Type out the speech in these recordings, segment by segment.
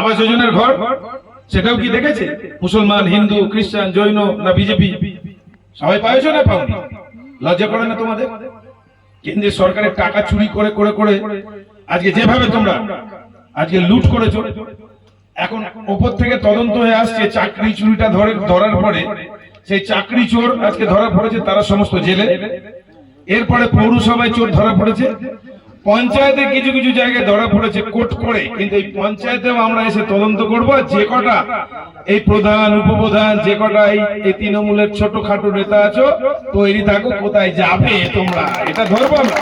আবাস যোজনার ঘর সেটাও কি দেখেছে? মুসলমান, হিন্দু, খ্রিস্টান, জৈন না বিজেপি সবাই পাইছো না পাওনি? লজ্জা করে না তোমাদের? কেন্দ্রের সরকারের টাকা চুরি করে করে করে আজকে যেভাবে তোমরা আজকে লুট করেছো, এখন উপর থেকে তদন্ত হয়ে আসছে চাকরি চুরিটা ধরার পরে সেই চাকরি চোর আজকে ধরা পড়েছে, তারা সমস্ত জেলে। এরপরে পৌরসভায় চোর ধরা পড়েছে, পঞ্চায়েতে কিছু কিছু জায়গায় ধরা পড়েছে কোর্ট করে, কিন্তু এই পঞ্চায়েতেও আমরা এসে তদন্ত করব। যে কটা এই প্রধান উপপ্রধান যে কটা এই তৃণমূলের ছোটখাটো নেতা আছো তৈরি থাকো, কোথায় যাবে তোমরা এটা ধরবো আমরা।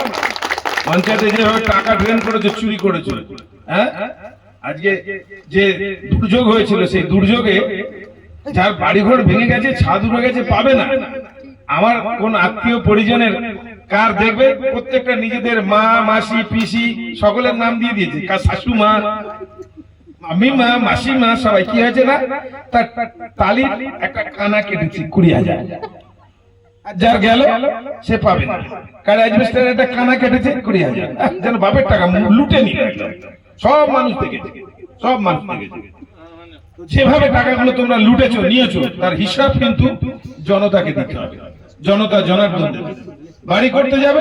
পঞ্চায়েতে যেভাবে টাকা ড্রেন করেছো, চুরি করেছো, হ্যাঁ আজকে যে দুর্যোগ হয়েছিল সেই দুর্যোগে যার বাড়িঘর ভেঙে গেছে, ছাদ উড়ে গেছে, পাবে না। আমার কোন আত্মীয় পরিজনের কার দেখবে প্রত্যেকটা নিজেদের মা, মাসি, পিসি সকলের নাম দিয়ে দিয়েছে, কার শাশুমা, মামিমা, মাসিমা সবাই কি হয়েছে না তার তালির একটা কানা কেটেছে 20,000, আর যার গেল সে পাবে না। কার অ্যাডমিনিস্ট্রেটর একটা কানা কেটেছে 20,000, যেন বাপের টাকা লুটে নিল সব মানুষ থেকে, সব মানুষ থেকে। যেভাবে টাকাগুলো তোমরা লুটেছো নিয়েছো তার হিসাব কিন্তু জনতাকে দিতে হবে। জনতা জনার্দন দেবে। বাড়ি করতে যাবে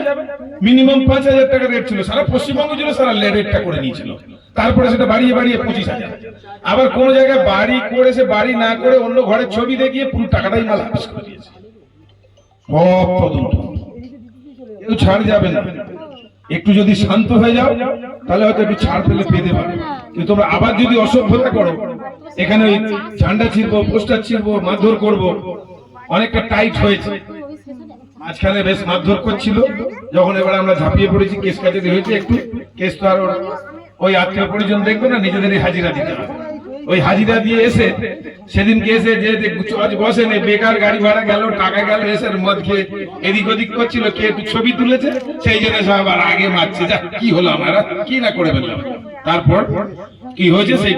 মিনিমাম 5,000 টাকা রেট ছিল, সারা পশ্চিমবঙ্গ ছিল, সারা রেটটা করে নিয়েছিল। তারপরে সেটা বাড়িয়ে বাড়িয়ে 25,000। আবার কোন জায়গায় বাড়ি করে সে বাড়ি না করে অন্য ঘরের ছবি দেখিয়ে পুরো টাকাটাই মাল হাফিস করে দিয়েছে। সব তদন্ত, কেউ ছাড় যাবে না। একটু যদি শান্ত হয়ে যাও তাহলে হয়তো একটু ছাড় পেলে পেতে পারো। কিন্তু তোমরা আবার যদি অসভ্যতা করো, এখানে ওই ঝান্ডা ছিড়বো, পোস্টার ছিড়বো, মারধর করবো, অনেকটা টাইট হয়েছে। মাঝখানে বেশ মারধর করছিল, যখন এবার আমরা ঝাঁপিয়ে পড়েছি, কেস কাটারি হয়েছে একটু। কেস তো আর ওই আত্মীয় পরিজন দেখবে না, নিজেদেরই হাজিরা দিতে হবে। ওই হাজিরা দিয়ে এসে সেদিনকে এসে যে আজ বসে নেই, বেকার গাড়ি ভাড়া গেল, টাকা গেল, এসে মদ খেয়ে এদিক ওদিক করছিল, কে একটু ছবি তুলেছে, সেই জন্য সব আবার আগে মারছে। যা কি হলো, আমরা কি না করে ফেললাম। তারপর কি হয়েছে সেই